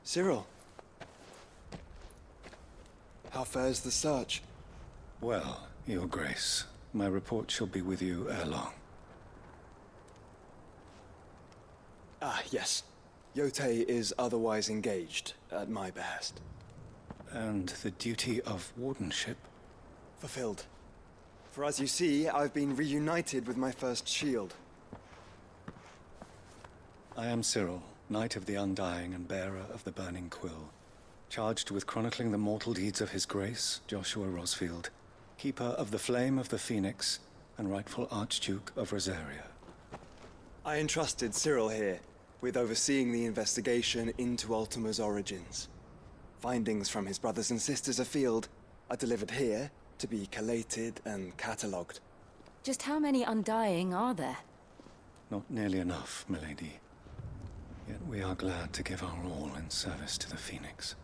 Cyril. How fares the search? Well, Your Grace, my report shall be with you ere long. Ah, yes. Yote is otherwise engaged, at my behest. And the duty of wardenship? Fulfilled. For as you see, I've been reunited with my first shield. I am Cyril, Knight of the Undying and bearer of the Burning Quill, charged with chronicling the mortal deeds of His Grace, Joshua Rosfield, Keeper of the Flame of the Phoenix, and rightful Archduke of Rosaria. I entrusted Cyril here with overseeing the investigation into Ultima's origins. Findings from his brothers and sisters afield are delivered here to be collated and catalogued. Just how many Undying are there? Not nearly enough, milady. Yet we are glad to give our all in service to the Phoenix.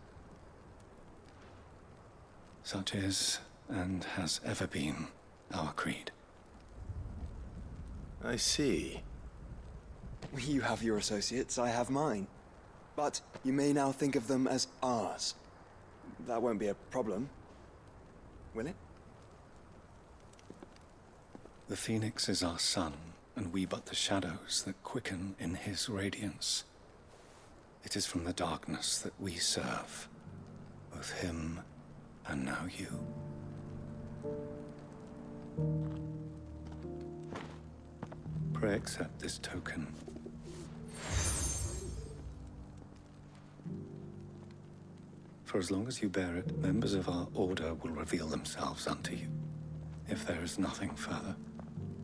Such is, and has ever been, our creed. I see. You have your associates, I have mine. But you may now think of them as ours. That won't be a problem, will it? The Phoenix is our sun, and we but the shadows that quicken in his radiance. It is from the darkness that we serve, both him and now you. Pray accept this token. For as long as you bear it, members of our order will reveal themselves unto you, if there is nothing further.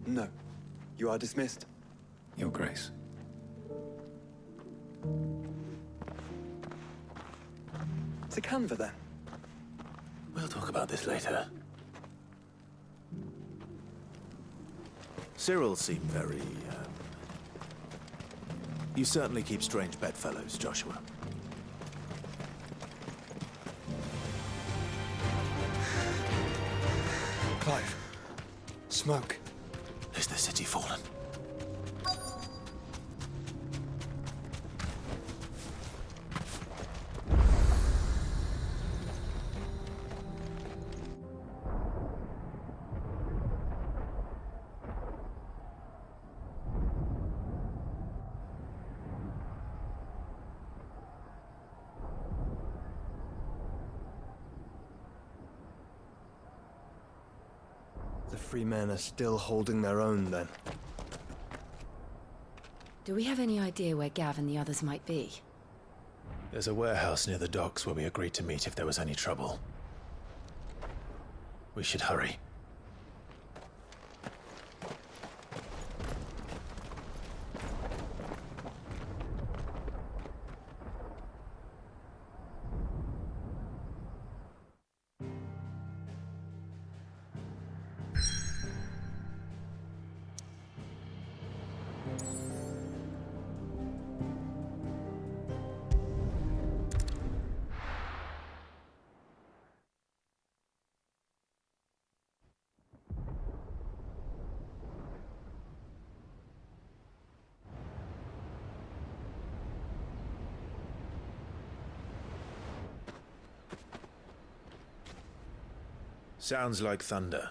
No. You are dismissed. Your Grace. To Canver, then. We'll talk about this later. Cyril seemed very, You certainly keep strange bedfellows, Joshua. Clive. Smoke. Is the city fallen? The free men are still holding their own, then. Do we have any idea where Gav and the others might be? There's a warehouse near the docks where we agreed to meet if there was any trouble. We should hurry. Sounds like thunder.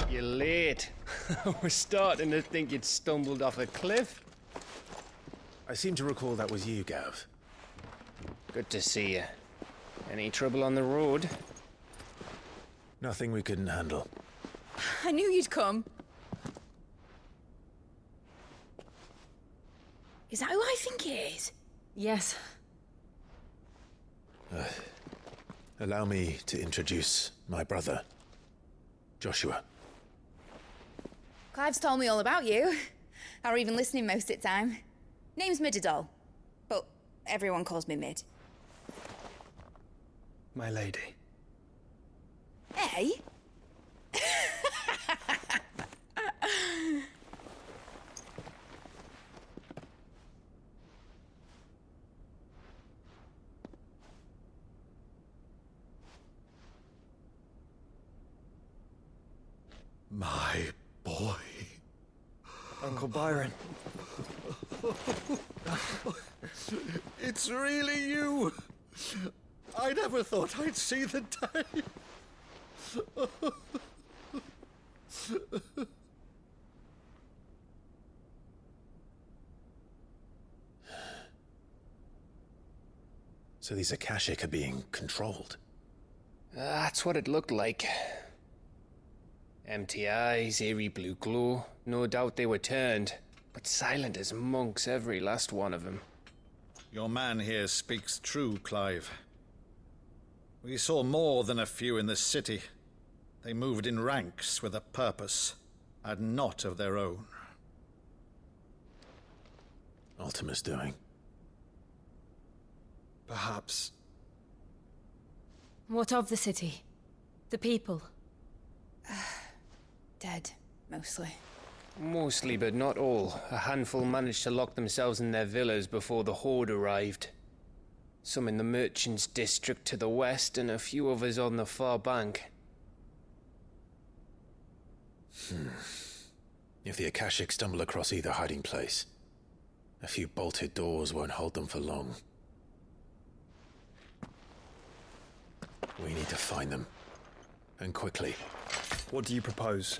You're late. I was starting to think you'd stumbled off a cliff. I seem to recall that was you, Gav. Good to see you. Any trouble on the road? Nothing we couldn't handle. I knew you'd come. Is that who I think it is? Yes. Allow me to introduce my brother, Joshua. Clive's told me all about you. Or even listening most of the time. Name's Midadol, but everyone calls me Mid. My lady. Hey? My boy. Uncle Byron. It's really you. I never thought I'd see the day. So these Akashic are being controlled. That's what it looked like. Empty eyes, eerie blue glow. No doubt they were turned, but silent as monks, every last one of them. Your man here speaks true, Clive. We saw more than a few in the city. They moved in ranks with a purpose, and not of their own. Ultima's doing. Perhaps. What of the city? The people? Dead, mostly. Mostly, but not all. A handful managed to lock themselves in their villas before the Horde arrived. Some in the merchants' district to the west, and a few others on the far bank. If the Akashic stumble across either hiding place, a few bolted doors won't hold them for long. We need to find them. And quickly. What do you propose?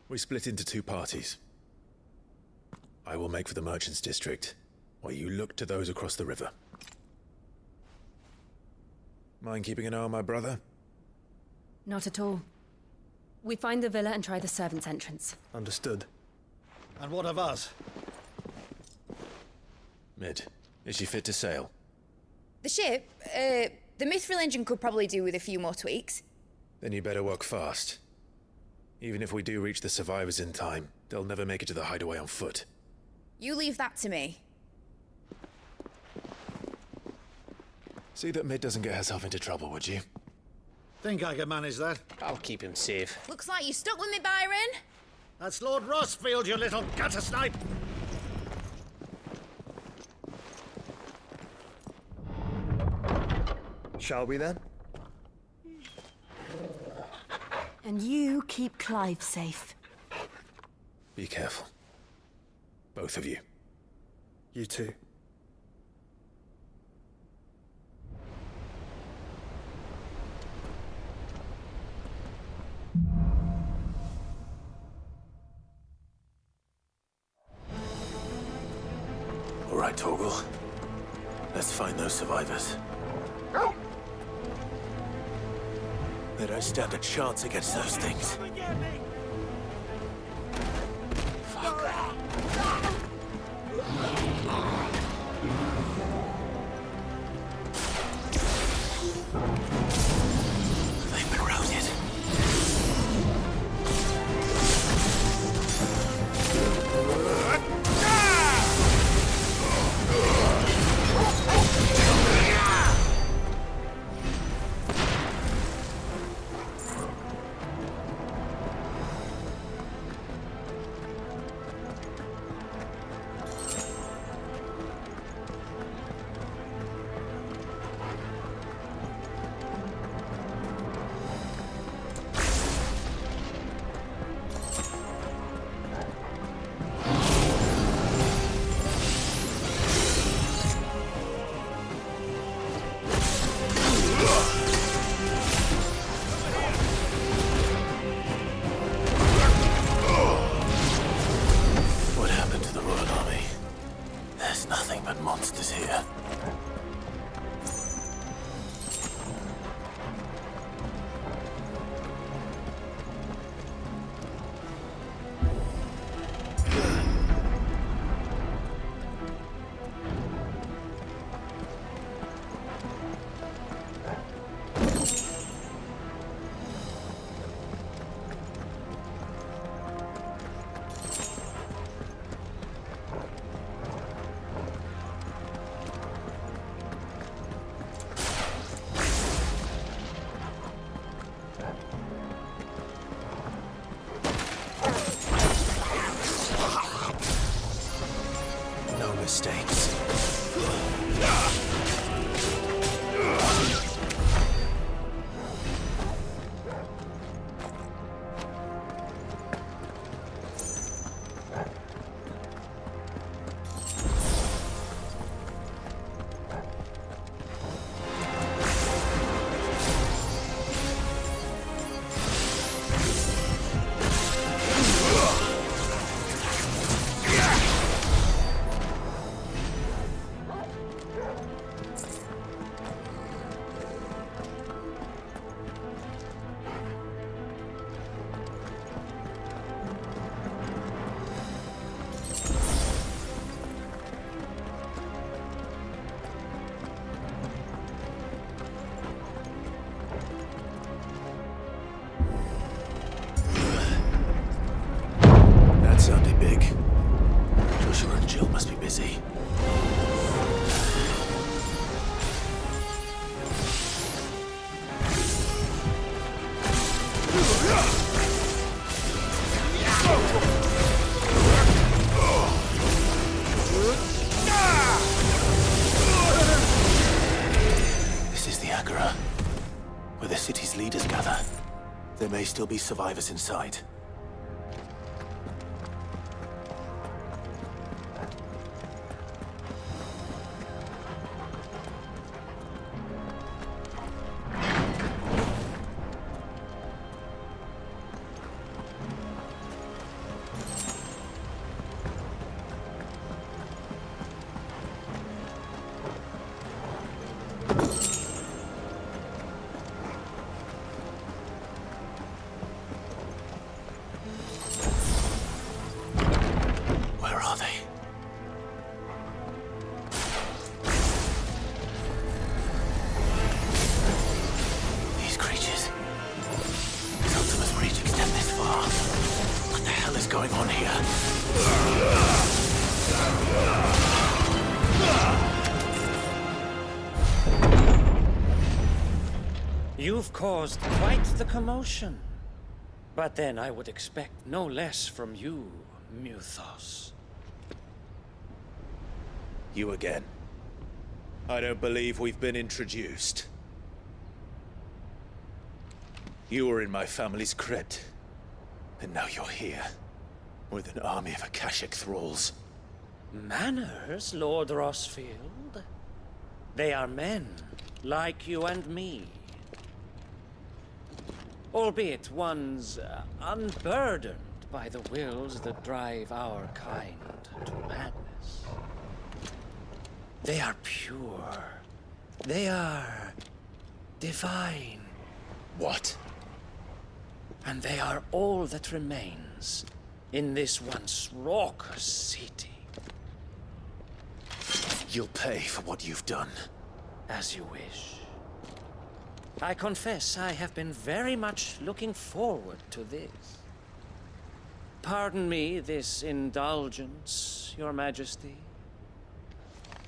We split into two parties. I will make for the merchants' district, while you look to those across the river. Mind keeping an eye on my brother? Not at all. We find the villa and try the servants' entrance. Understood. And what of us? Mid, is she fit to sail? The ship, the Mithril engine could probably do with a few more tweaks. Then you better work fast. Even if we do reach the survivors in time, they'll never make it to the hideaway on foot. You leave that to me. See that Mid doesn't get herself into trouble, would you? Think I can manage that? I'll keep him safe. Looks like you stuck with me, Byron. That's Lord Rossfield, you little gutter snipe! Shall we then? And you keep Clive safe. Be careful. Both of you. You too. All right, Torgal. Let's find those survivors. They don't stand a chance against those things. They've been routed. This is the Agora, where the city's leaders gather. There may still be survivors inside. You've caused quite the commotion. But then I would expect no less from you, Muthos. You again. I don't believe we've been introduced. You were in my family's crypt, and now you're here, with an army of Akashic thralls. Manners, Lord Rosfield? They are men, like you and me. Albeit ones unburdened by the wills that drive our kind to madness. They are pure. They are divine. What? And they are all that remains in this once raucous city. You'll pay for what you've done. As you wish. I confess I have been very much looking forward to this. Pardon me this indulgence, Your Majesty.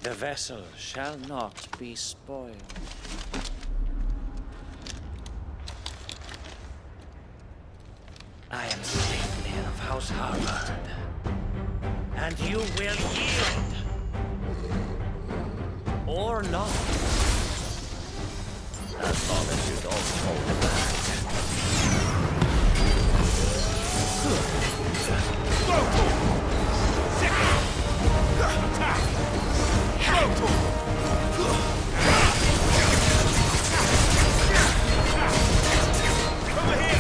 The vessel shall not be spoiled. I am Slейпнир of House Harvard, and you will yield. Or not. As long as you don't hold it back. Over here!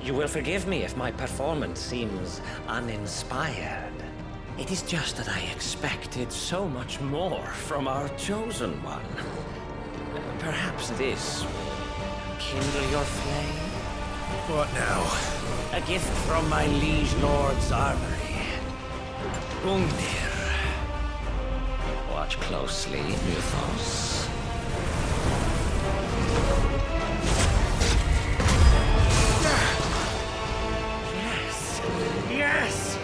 You will forgive me if my performance seems uninspired. It is just that I expected so much more from our chosen one. Perhaps this will kindle your flame? What now? A gift from my liege lord's armory. Gungnir. Watch closely, Muthos. Yes! Yes!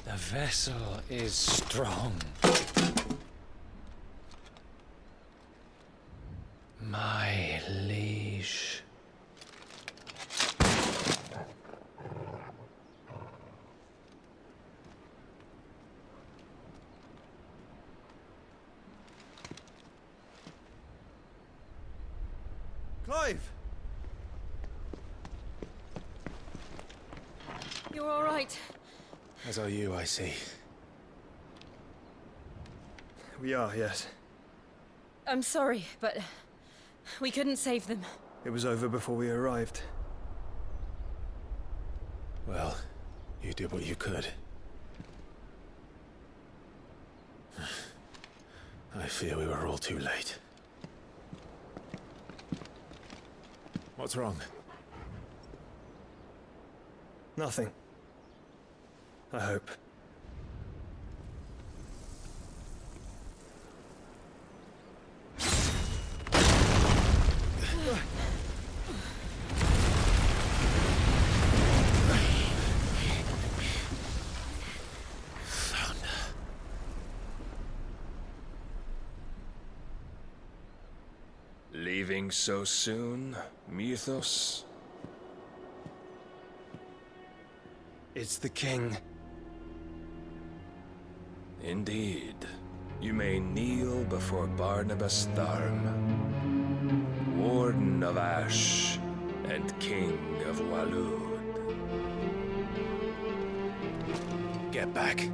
The vessel is strong. My liege. Clive! You're all right. As are you, I see. We are, yes. I'm sorry, but we couldn't save them. It was over before we arrived. Well, you did what you could. I fear we were all too late. What's wrong? Nothing. I hope. Leaving so soon, Mythos? It's the king. Indeed. You may kneel before Barnabas Tarmr, Warden of Ash and King of Waloed. Get back.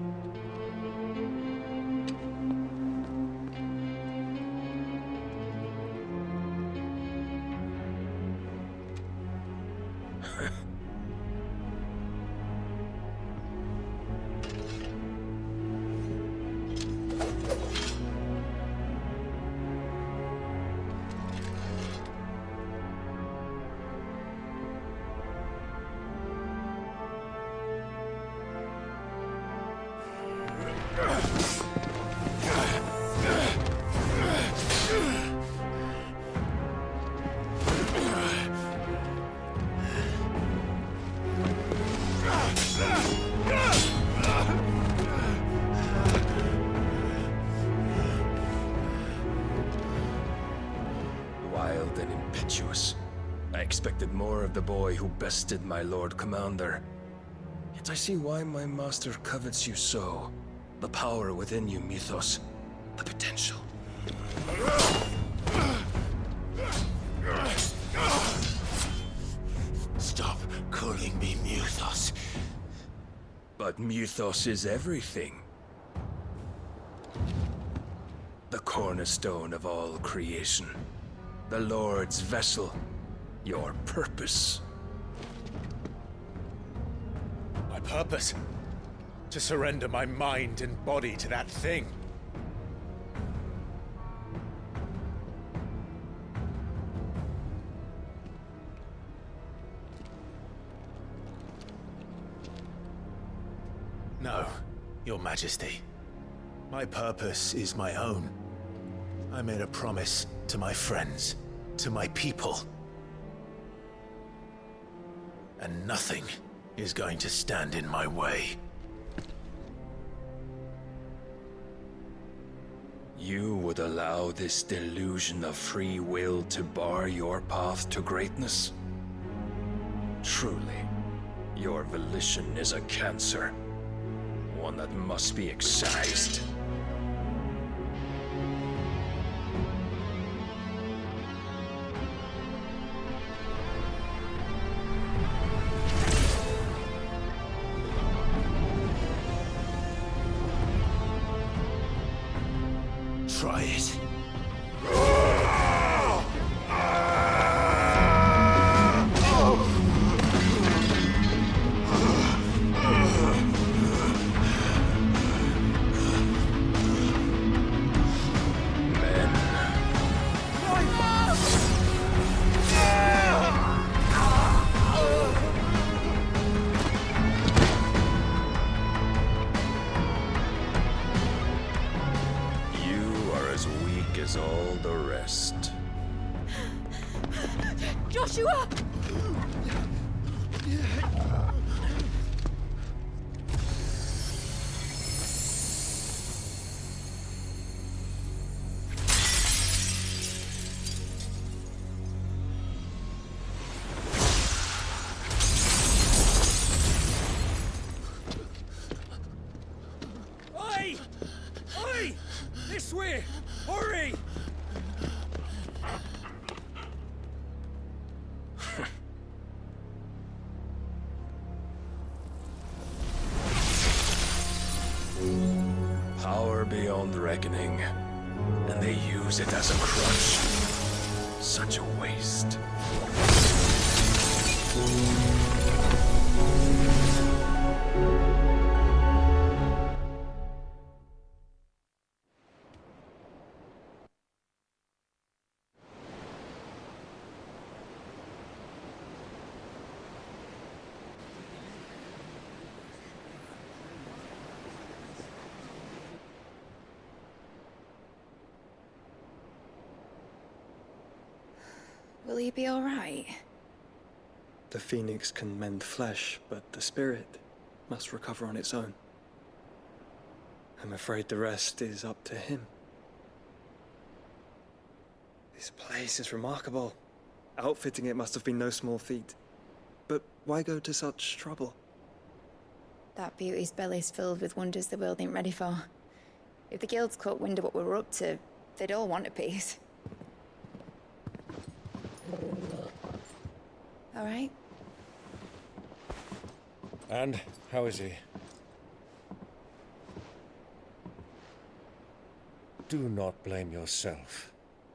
Wild and impetuous. I expected more of the boy who bested my Lord Commander. Yet I see why my master covets you so. The power within you, Mythos. The potential. Stop calling me Mythos. But Mythos is everything. The cornerstone of all creation. The Lord's vessel. Your purpose. My purpose? To surrender my mind and body to that thing. No, Your Majesty. My purpose is my own. I made a promise to my friends, to my people. And nothing is going to stand in my way. You would allow this delusion of free will to bar your path to greatness? Truly, your volition is a cancer. One that must be excised. Try it. All the rest. Joshua! Oi! Oi! This way! Hurry! Power beyond reckoning, and they use it as a crutch. Such a waste. Will he be all right? The phoenix can mend flesh, but the spirit must recover on its own. I'm afraid the rest is up to him. This place is remarkable. Outfitting it must have been no small feat. But why go to such trouble? That beauty's belly's filled with wonders the world ain't ready for. If the guilds caught wind of what we were up to, they'd all want a piece. All right? And how is he? Do not blame yourself.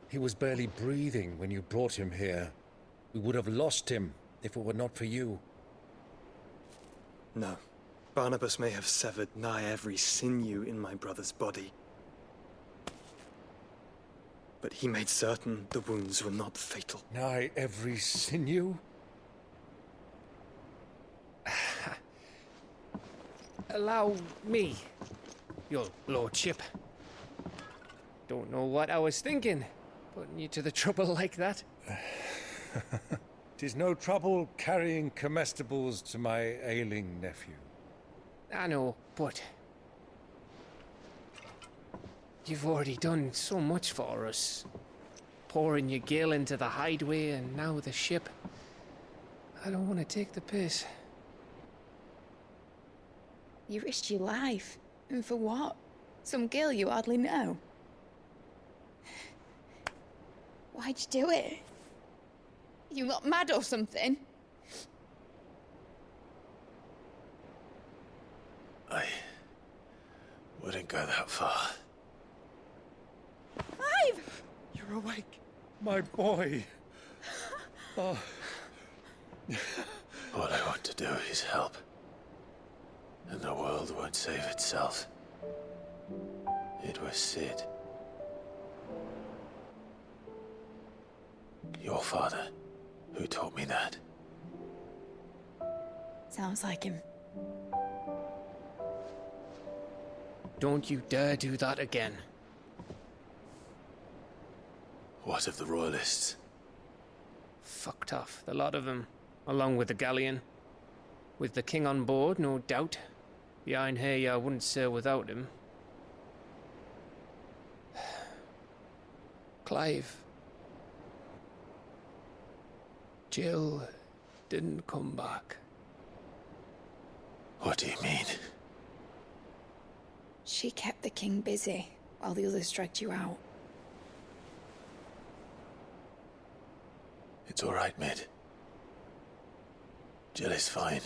He was barely breathing when you brought him here. We would have lost him if it were not for you. No. Barnabas may have severed nigh every sinew in my brother's body. But he made certain the wounds were not fatal. Nigh every sinew? Allow me, your lordship. Don't know what I was thinking, putting you to the trouble like that. 'Tis no trouble carrying comestibles to my ailing nephew. I know, but you've already done so much for us. Pouring your gil into the hideaway and now the ship. I don't want to take the piss. You risked your life. And for what? Some girl you hardly know. Why'd you do it? You not mad or something? I wouldn't go that far. Clive! You're awake. My boy. Oh. All I want to do is help. And the world won't save itself. It was Sid. Your father, who taught me that. Sounds like him. Don't you dare do that again. What of the royalists? Fucked off, the lot of them, along with the galleon. With the king on board, no doubt. Behind here, I wouldn't sail without him. Clive. Jill didn't come back. What do you mean? She kept the king busy while the others dragged you out. It's all right, Mid. Jill is fine.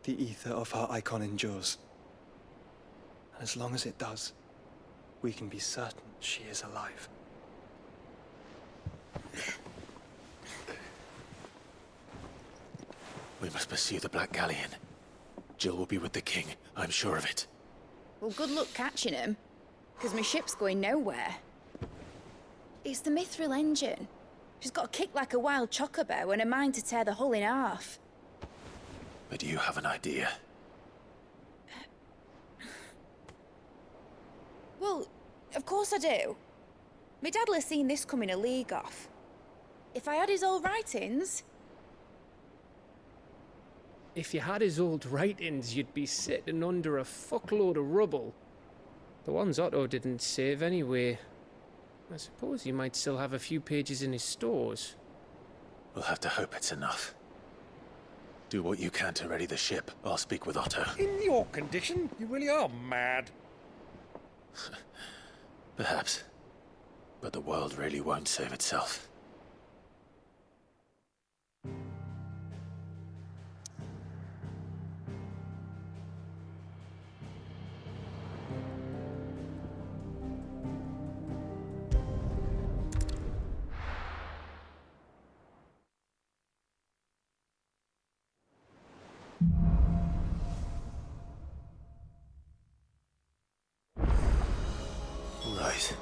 The ether of her icon endures. And as long as it does, we can be certain she is alive. We must pursue the Black Galleon. Jill will be with the king, I'm sure of it. Well, good luck catching him, because my ship's going nowhere. It's the Mithril engine. She's got a kick like a wild chocobo and a mind to tear the hull in half. But do you have an idea? Well, of course I do. My dad'll have seen this coming a league off. If I had his old writings... If you had his old writings, you'd be sitting under a fuckload of rubble. The ones Otto didn't save anyway. I suppose he might still have a few pages in his stores. We'll have to hope it's enough. Do what you can to ready the ship. I'll speak with Otto. In your condition, you really are mad. Perhaps. But the world really won't save itself. Right.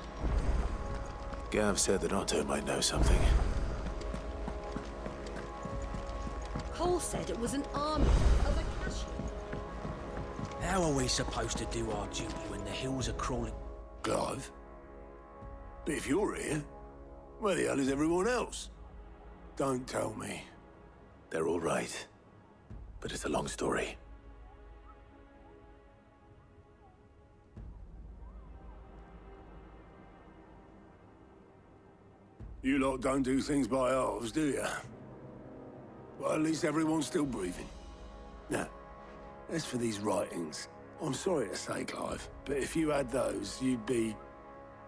Gav said that Otto might know something. Cole said it was an army of Acacia. How are we supposed to do our duty when the hills are crawling? Clive? But if you're here, where the hell is everyone else? Don't tell me. They're all right. But it's a long story. You lot don't do things by halves, do you? Well, at least everyone's still breathing. Now, as for these writings, I'm sorry to say, Clive, but if you had those, you'd be...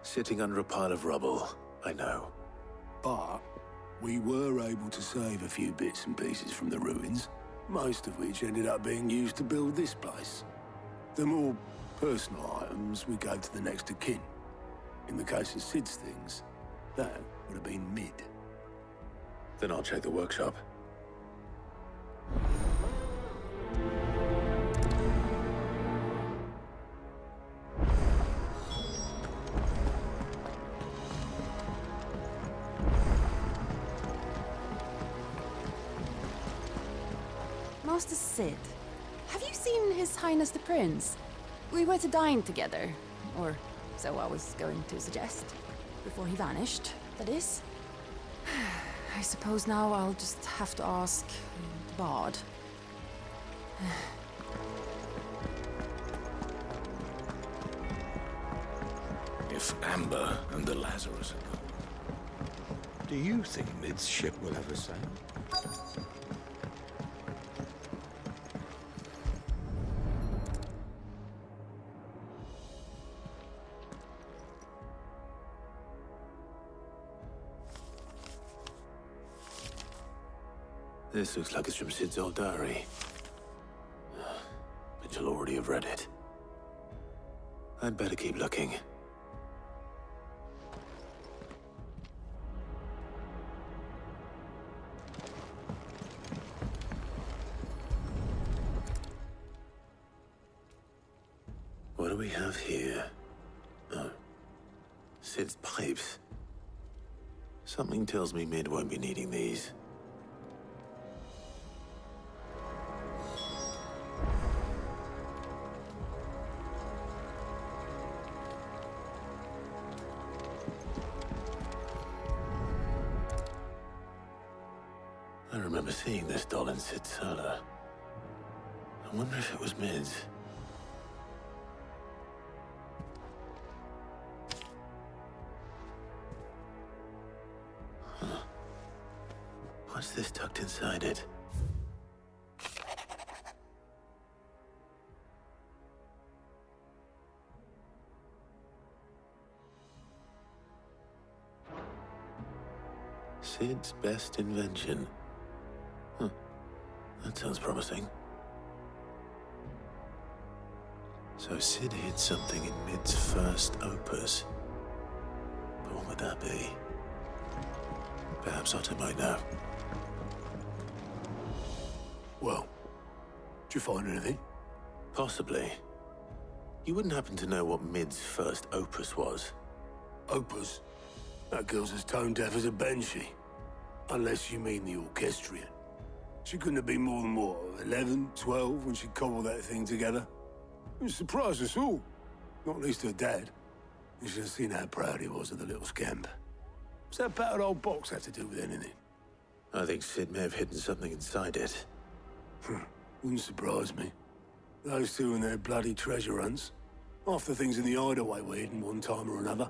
sitting under a pile of rubble, I know. But we were able to save a few bits and pieces from the ruins, most of which ended up being used to build this place. The more personal items we gave to the next of kin. In the case of Sid's things, that would have been Mid. Then I'll check the workshop. Master Sid, have you seen His Highness the Prince? We were to dine together, or so I was going to suggest. Before he vanished, that is. I suppose now I'll just have to ask the Bard. If Amber and the Lazarus are gone, do you think Mid's ship will ever sail? This looks like it's from Sid's old diary. But you'll already have read it. I'd better keep looking. What do we have here? Oh. Sid's pipes. Something tells me Mid won't be needing these. remember seeing this doll in Sid's cellar. I wonder if it was Mid's. Huh. What's this tucked inside it? Sid's best invention. Huh. That sounds promising. So Sid hid something in Mid's first opus. But what would that be? Perhaps Otto might know. Well, did you find anything? Possibly. You wouldn't happen to know what Mid's first opus was? Opus? That girl's as tone deaf as a banshee. Unless you mean the orchestrion. She couldn't have been more than, what, 11, 12 when she cobbled that thing together? It surprised us all. Not least her dad. You should have seen how proud he was of the little scamp. What's that battered old box have to do with anything? I think Sid may have hidden something inside it. Wouldn't surprise me. Those two and their bloody treasure hunts. Half the things in the hideaway were hidden one time or another.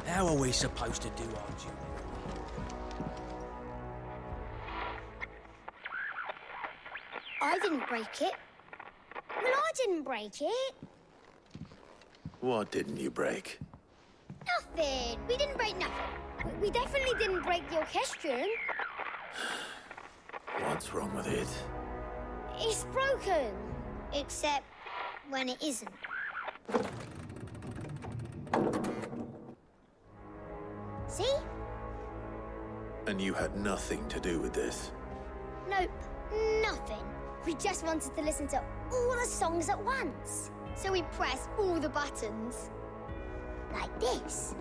How are we supposed to do our duty? I didn't break it. Well, I didn't break it. What didn't you break? Nothing. We didn't break nothing. We definitely didn't break the orchestrion. What's wrong with it? It's broken. Except when it isn't. See? And you had nothing to do with this? Nope, nothing. We just wanted to listen to all the songs at once. So we pressed all the buttons. Like this.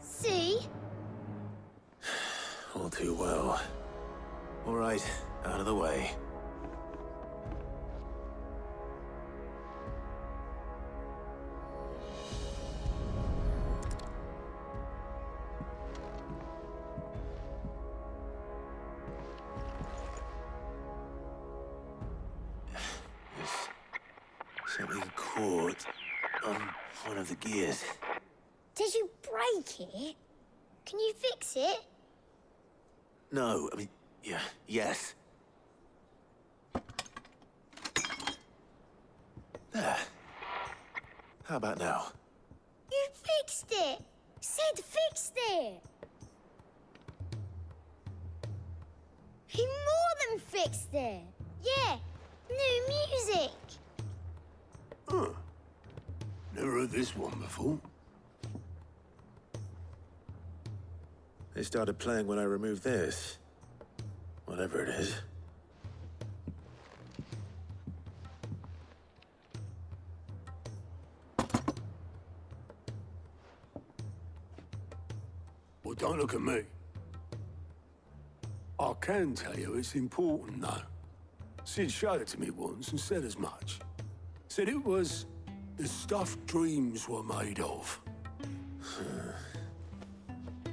See? All too well. All right, out of the way. There's something caught on one of the gears. Did you break it? Can you fix it? No, I mean, yeah, yes. There. How about now? You fixed it! Sid fixed it! He more than fixed it! Yeah, new music! Huh. Never heard this one before. They started playing when I removed this. Whatever it is. Well, don't look at me. I can tell you it's important, though. Sid showed it to me once and said as much. Said it was the stuff dreams were made of.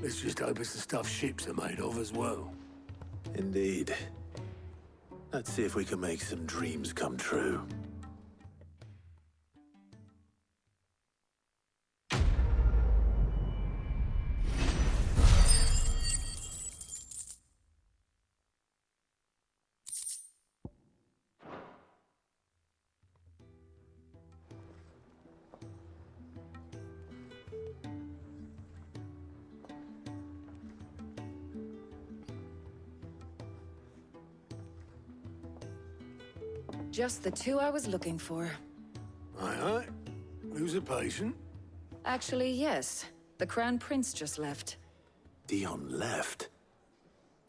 Let's just hope it's the stuff ships are made of as well. Indeed. Let's see if we can make some dreams come true. Just the two I was looking for. Aye, aye. Who's a patient? Actually, yes. The Crown Prince just left. Dion left?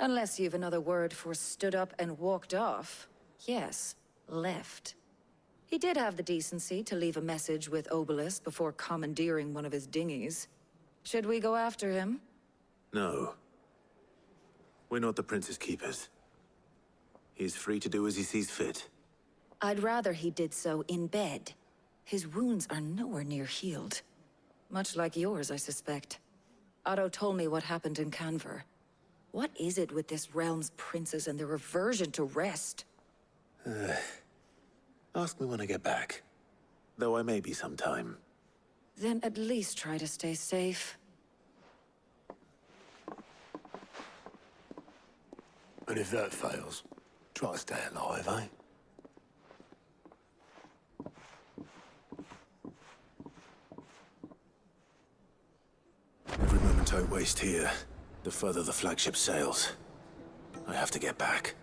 Unless you've another word for stood up and walked off. Yes, left. He did have the decency to leave a message with Obelisk before commandeering one of his dinghies. Should we go after him? No. We're not the prince's keepers. He's free to do as he sees fit. I'd rather he did so in bed. His wounds are nowhere near healed. Much like yours, I suspect. Otto told me what happened in Canver. What is it with this realm's princes and their aversion to rest? Ask me when I get back. Though I may be sometime. Then at least try to stay safe. And if that fails, try to stay alive, eh? Every moment I waste here, the further the flagship sails. I have to get back.